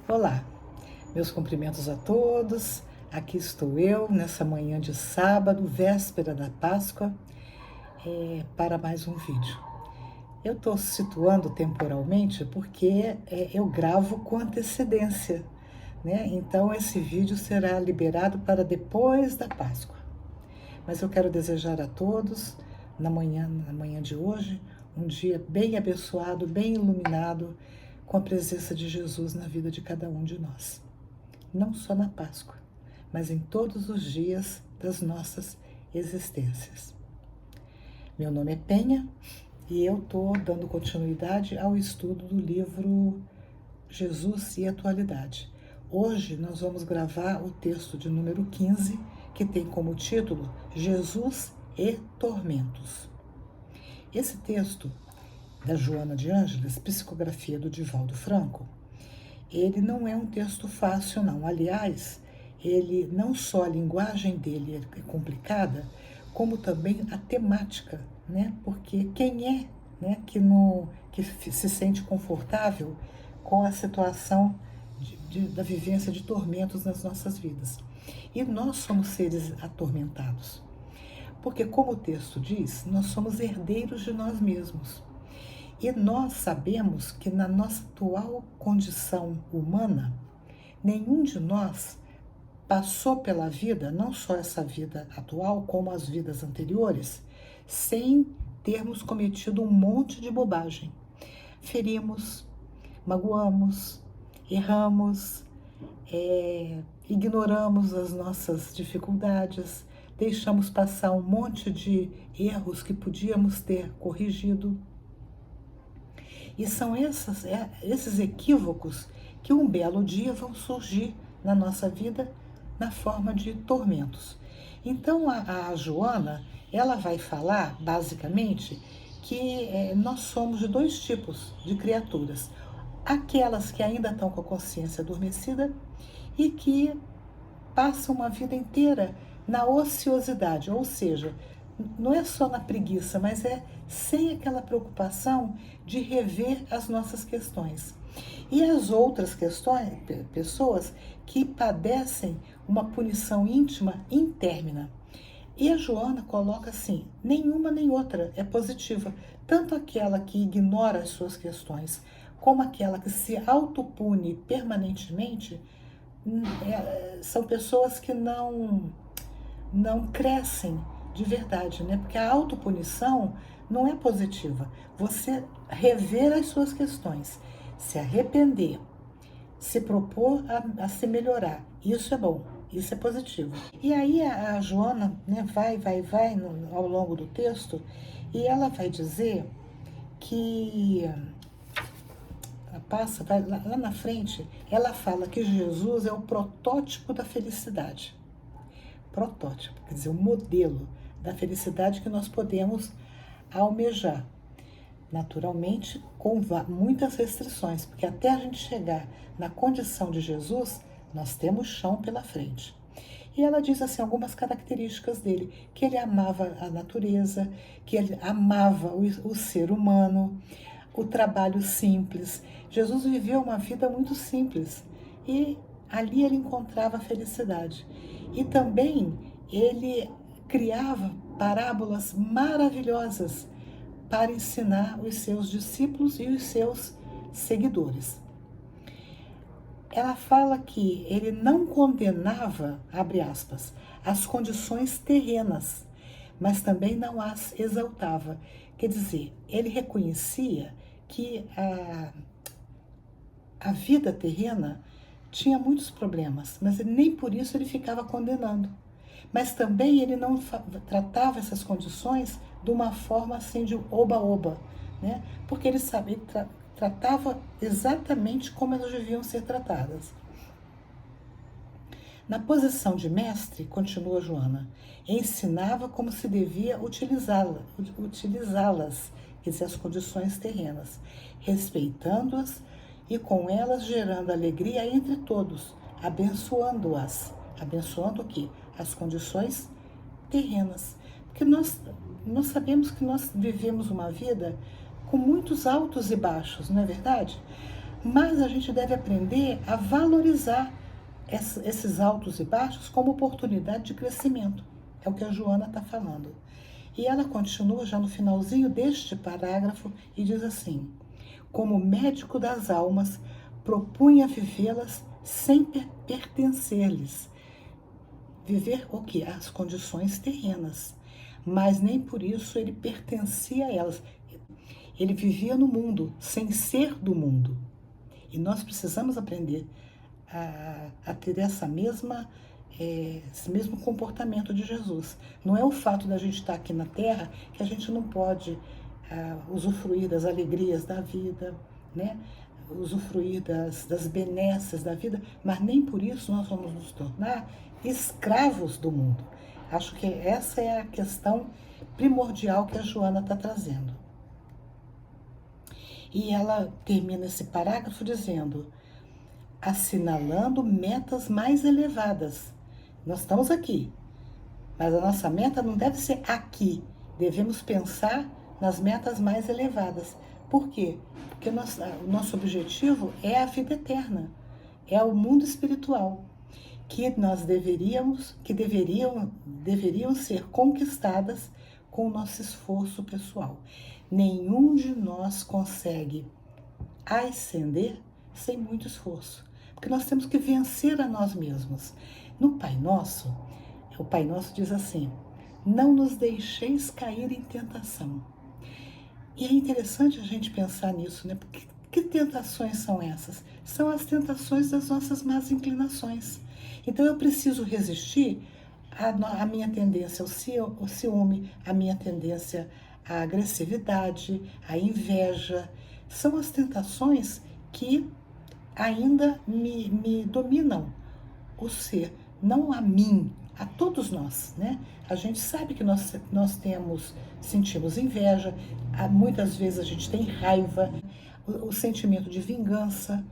Olá, meus cumprimentos a todos. Aqui estou eu nessa manhã de sábado, véspera da Páscoa, para mais um vídeo. Eu estou situando temporalmente porque eu gravo com antecedência, né? Então esse vídeo será liberado para depois da Páscoa. Mas eu quero desejar a todos, na manhã de hoje, um dia bem abençoado, bem iluminado, com a presença de Jesus na vida de cada um de nós. Não só na Páscoa, mas em todos os dias das nossas existências. Meu nome é Penha e eu estou dando continuidade ao estudo do livro Jesus e Atualidade. Hoje nós vamos gravar o texto de número 15, que tem como título Jesus e Tormentos. Esse texto da Joana de Ângeles, psicografia do Divaldo Franco, ele não é um texto fácil, não. Aliás, ele não só a linguagem dele é complicada, como também a temática, né? Porque quem é, né, que se sente confortável com a situação da vivência de tormentos nas nossas vidas? E nós somos seres atormentados, porque, como o texto diz, nós somos herdeiros de nós mesmos. E nós sabemos que na nossa atual condição humana, nenhum de nós passou pela vida, não só essa vida atual, como as vidas anteriores, sem termos cometido um monte de bobagem. Ferimos, magoamos, erramos, ignoramos as nossas dificuldades, deixamos passar um monte de erros que podíamos ter corrigido. E são esses equívocos que um belo dia vão surgir na nossa vida na forma de tormentos. Então a Joana, ela vai falar basicamente que nós somos de dois tipos de criaturas. Aquelas que ainda estão com a consciência adormecida e que passam uma vida inteira na ociosidade, ou seja, não é só na preguiça, mas é sem aquela preocupação de rever as nossas questões. E as outras pessoas que padecem uma punição íntima intermina. E a Joana coloca assim, nenhuma nem outra é positiva. Tanto aquela que ignora as suas questões, como aquela que se autopune permanentemente, são pessoas que não crescem de verdade, né? Porque a autopunição não é positiva. Você rever as suas questões, se arrepender, se propor a se melhorar, isso é bom, isso é positivo. E aí a Joana, né, vai ao longo do texto e ela vai dizer que vai lá na frente, ela fala que Jesus é o protótipo da felicidade. Protótipo, quer dizer, o modelo da felicidade que nós podemos almejar. Naturalmente, com muitas restrições, porque até a gente chegar na condição de Jesus, nós temos chão pela frente. E ela diz assim algumas características dele, que ele amava a natureza, que ele amava o ser humano, o trabalho simples. Jesus viveu uma vida muito simples e ali ele encontrava a felicidade. E também ele criava parábolas maravilhosas para ensinar os seus discípulos e os seus seguidores. Ela fala que ele não condenava, abre aspas, as condições terrenas, mas também não as exaltava. Quer dizer, ele reconhecia que a vida terrena tinha muitos problemas, mas nem por isso ele ficava condenando. Mas também ele não tratava essas condições de uma forma assim de oba-oba, né? Porque ele tratava exatamente como elas deviam ser tratadas. Na posição de mestre, continua Joana, ensinava como se devia utilizá-las, quer dizer, as condições terrenas, respeitando-as e com elas gerando alegria entre todos, abençoando-as. Abençoando o quê? As condições terrenas. Porque nós sabemos que nós vivemos uma vida com muitos altos e baixos, não é verdade? Mas a gente deve aprender a valorizar esses altos e baixos como oportunidade de crescimento. É o que a Joana está falando. E ela continua já no finalzinho deste parágrafo e diz assim: como médico das almas, propunha vivê-las sem pertencer-lhes. Viver o quê? As condições terrenas. Mas nem por isso ele pertencia a elas. Ele vivia no mundo, sem ser do mundo. E nós precisamos aprender a ter esse mesmo comportamento de Jesus. Não é o fato da gente estar aqui na Terra que a gente não pode usufruir das alegrias da vida, né? Usufruir das benesses da vida, mas nem por isso nós vamos nos tornar escravos do mundo. Acho que essa é a questão primordial que a Joana está trazendo. E ela termina esse parágrafo dizendo: assinalando metas mais elevadas. Nós estamos aqui, mas a nossa meta não deve ser aqui. Devemos pensar nas metas mais elevadas. Por quê? Porque o nosso objetivo é a vida eterna, é o mundo espiritual, que deveriam ser conquistadas com o nosso esforço pessoal. Nenhum de nós consegue ascender sem muito esforço, porque nós temos que vencer a nós mesmos. No Pai Nosso, o Pai Nosso diz assim: não nos deixeis cair em tentação. E é interessante a gente pensar nisso, né? Porque que tentações são essas? São as tentações das nossas más inclinações. Então eu preciso resistir à minha tendência ao ciúme, à minha tendência à agressividade, à inveja. São as tentações que ainda me dominam o ser, não a mim, a todos nós, né? A gente sabe que nós sentimos inveja, muitas vezes a gente tem raiva, o sentimento de vingança,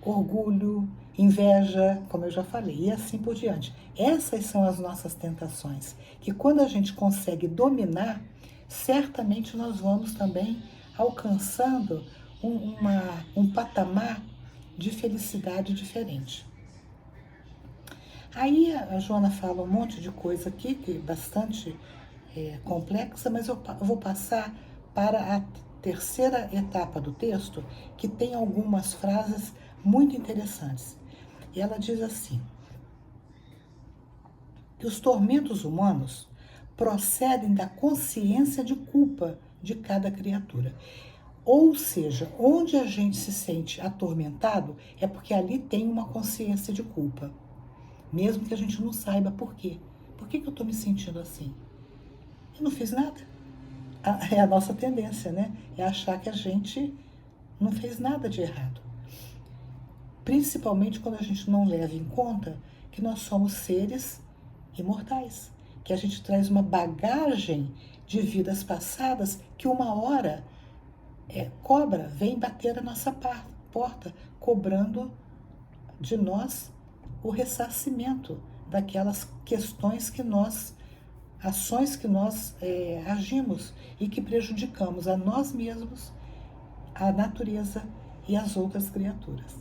orgulho, inveja, como eu já falei, e assim por diante. Essas são as nossas tentações, que quando a gente consegue dominar, certamente nós vamos também alcançando um patamar de felicidade diferente. Aí a Joana fala um monte de coisa aqui, que é bastante complexa, mas eu vou passar para a terceira etapa do texto, que tem algumas frases muito interessantes. E ela diz assim: que os tormentos humanos procedem da consciência de culpa de cada criatura. Ou seja, onde a gente se sente atormentado é porque ali tem uma consciência de culpa. Mesmo que a gente não saiba por quê. Por que eu estou me sentindo assim? Eu não fiz nada. É a nossa tendência, né? É achar que a gente não fez nada de errado. Principalmente quando a gente não leva em conta que nós somos seres imortais. Que a gente traz uma bagagem de vidas passadas que uma hora vem bater a nossa porta, cobrando de nós o ressarcimento daquelas questões ações que nós agimos e que prejudicamos a nós mesmos, a natureza e as outras criaturas.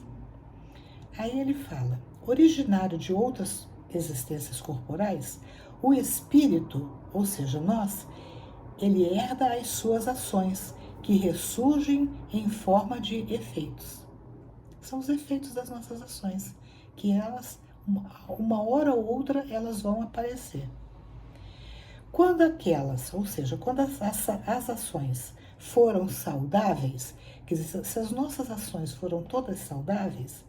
Aí ele fala: originário de outras existências corporais, o espírito, ou seja, nós, ele herda as suas ações, que ressurgem em forma de efeitos. São os efeitos das nossas ações, que elas, uma hora ou outra, elas vão aparecer. Quando quando as ações foram saudáveis, quer dizer, se as nossas ações foram todas saudáveis,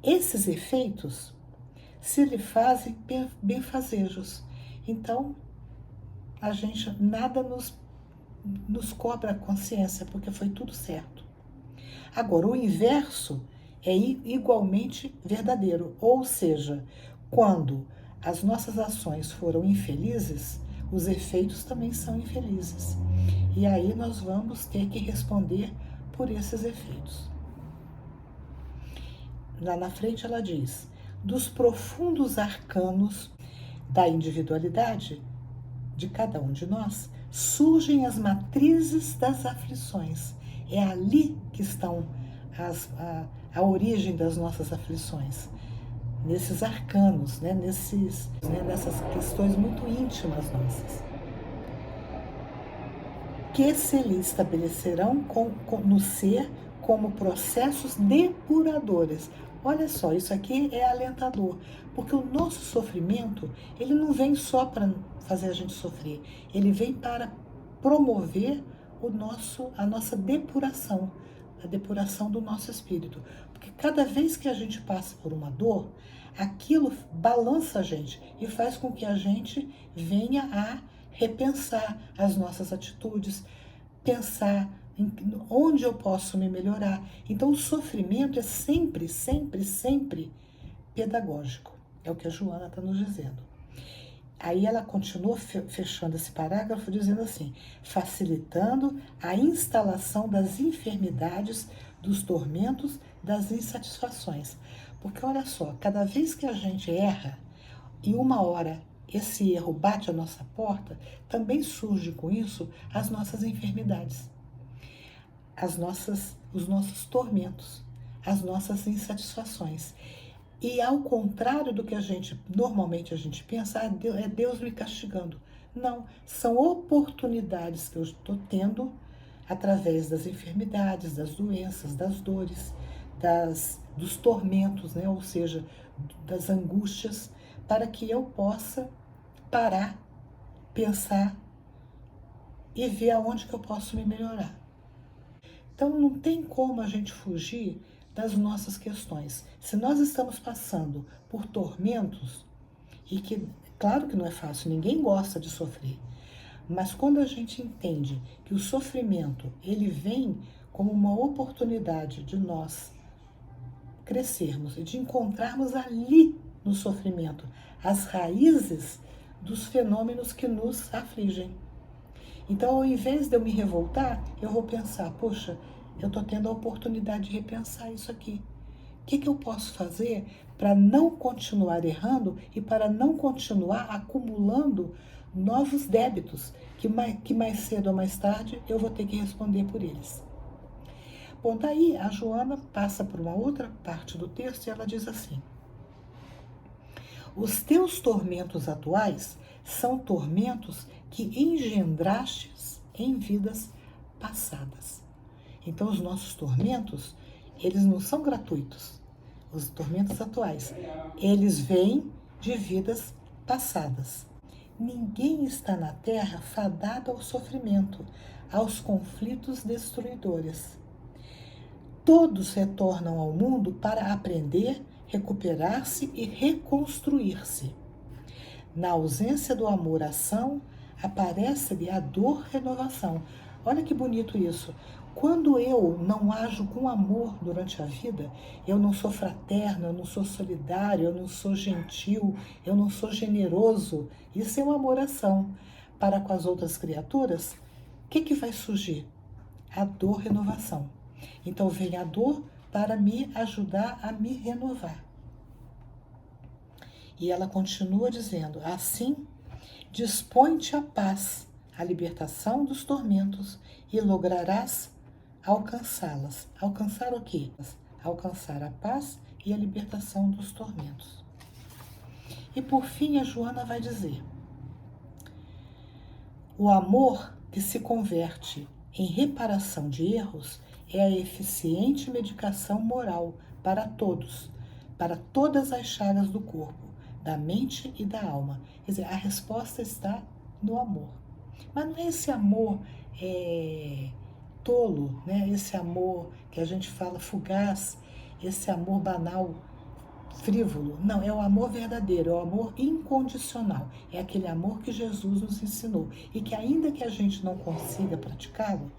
esses efeitos se lhe fazem benfazejos. Então, a gente nada nos cobra a consciência, porque foi tudo certo. Agora, o inverso é igualmente verdadeiro, ou seja, quando as nossas ações foram infelizes, os efeitos também são infelizes. E aí nós vamos ter que responder por esses efeitos. Lá na frente ela diz: dos profundos arcanos da individualidade de cada um de nós, surgem as matrizes das aflições. É ali que estão a origem das nossas aflições, nesses arcanos, né? Nessas questões muito íntimas nossas, que se lhe estabelecerão no ser como processos depuradores. Olha só, isso aqui é alentador, porque o nosso sofrimento, ele não vem só para fazer a gente sofrer, ele vem para promover a nossa depuração, a depuração do nosso espírito. Porque cada vez que a gente passa por uma dor, aquilo balança a gente e faz com que a gente venha a repensar as nossas atitudes, pensar em onde eu posso me melhorar. Então, o sofrimento é sempre, sempre, sempre pedagógico. É o que a Joana está nos dizendo. Aí ela continua fechando esse parágrafo dizendo assim: facilitando a instalação das enfermidades, dos tormentos, das insatisfações. Porque olha só, cada vez que a gente erra, e uma hora esse erro bate a nossa porta, também surge com isso as nossas enfermidades, os nossos tormentos, as nossas insatisfações. E ao contrário do que normalmente a gente pensa, é Deus me castigando. Não, são oportunidades que eu estou tendo através das enfermidades, das doenças, das dores, dos tormentos, né? Ou seja, das angústias, para que eu possa parar, pensar e ver aonde que eu posso me melhorar. Então não tem como a gente fugir das nossas questões. Se nós estamos passando por tormentos, e que, claro que não é fácil, ninguém gosta de sofrer, mas quando a gente entende que o sofrimento, ele vem como uma oportunidade de nós crescermos e de encontrarmos ali no sofrimento as raízes dos fenômenos que nos afligem. Então, ao invés de eu me revoltar, eu vou pensar, poxa, eu estou tendo a oportunidade de repensar isso aqui. O que eu posso fazer para não continuar errando e para não continuar acumulando novos débitos, que mais cedo ou mais tarde eu vou ter que responder por eles. Bom, daí a Joana passa por uma outra parte do texto e ela diz assim: os teus tormentos atuais são tormentos que engendrastes em vidas passadas. Então, os nossos tormentos, eles não são gratuitos. Os tormentos atuais, eles vêm de vidas passadas. Ninguém está na Terra fadado ao sofrimento, aos conflitos destruidores. Todos retornam ao mundo para aprender, recuperar-se e reconstruir-se. Na ausência do amor-ação, aparece-lhe a dor-renovação. Olha que bonito isso. Quando eu não ajo com amor durante a vida, eu não sou fraterno, eu não sou solidário, eu não sou gentil, eu não sou generoso, isso é o amor-ação para com as outras criaturas, o que vai surgir? A dor-renovação. Então vem a dor para me ajudar a me renovar. E ela continua dizendo, assim, dispõe-te à paz, à libertação dos tormentos, e lograrás alcançá-las. Alcançar o quê? Alcançar a paz e a libertação dos tormentos. E por fim a Joana vai dizer, o amor que se converte em reparação de erros é a eficiente medicação moral para todos, para todas as chagas do corpo, da mente e da alma. Quer dizer, a resposta está no amor. Mas não é esse amor tolo, né? Esse amor que a gente fala fugaz, esse amor banal, frívolo. Não, é o amor verdadeiro, é o amor incondicional. É aquele amor que Jesus nos ensinou. E que ainda que a gente não consiga praticá-lo,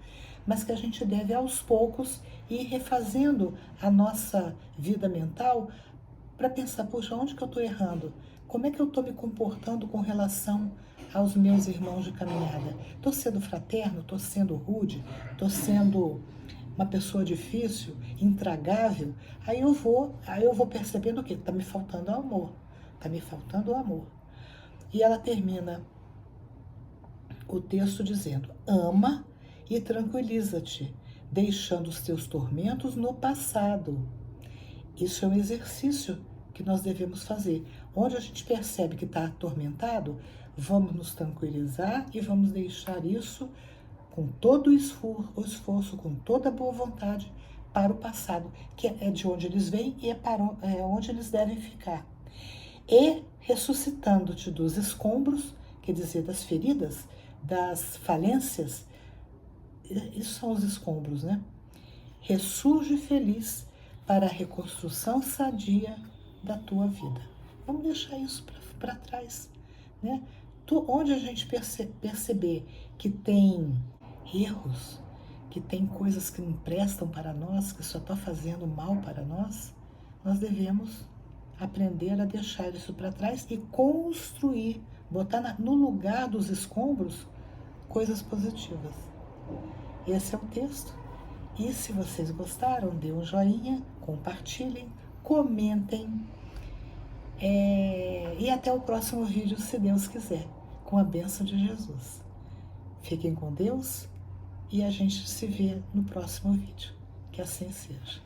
mas que a gente deve aos poucos ir refazendo a nossa vida mental para pensar, poxa, onde que eu estou errando? Como é que eu estou me comportando com relação aos meus irmãos de caminhada? Estou sendo fraterno? Estou sendo rude? Estou sendo uma pessoa difícil, intragável? Aí eu vou percebendo o quê? Está me faltando amor. Está me faltando amor. E ela termina o texto dizendo, ama e tranquiliza-te, deixando os teus tormentos no passado. Isso é um exercício que nós devemos fazer. Onde a gente percebe que está atormentado, vamos nos tranquilizar e vamos deixar isso com todo o esforço, com toda a boa vontade, para o passado, que é de onde eles vêm e é onde eles devem ficar. E ressuscitando-te dos escombros, quer dizer, das feridas, das falências, isso são os escombros, né? Ressurge feliz para a reconstrução sadia da tua vida. Vamos deixar isso para trás, né? Onde a gente perceber que tem erros, que tem coisas que não prestam para nós, que só está fazendo mal para nós, nós devemos aprender a deixar isso para trás e construir, botar no lugar dos escombros coisas positivas. Esse é o texto. E se vocês gostaram, dê um joinha, compartilhem, comentem. E até o próximo vídeo, se Deus quiser, com a bênção de Jesus. Fiquem com Deus e a gente se vê no próximo vídeo. Que assim seja.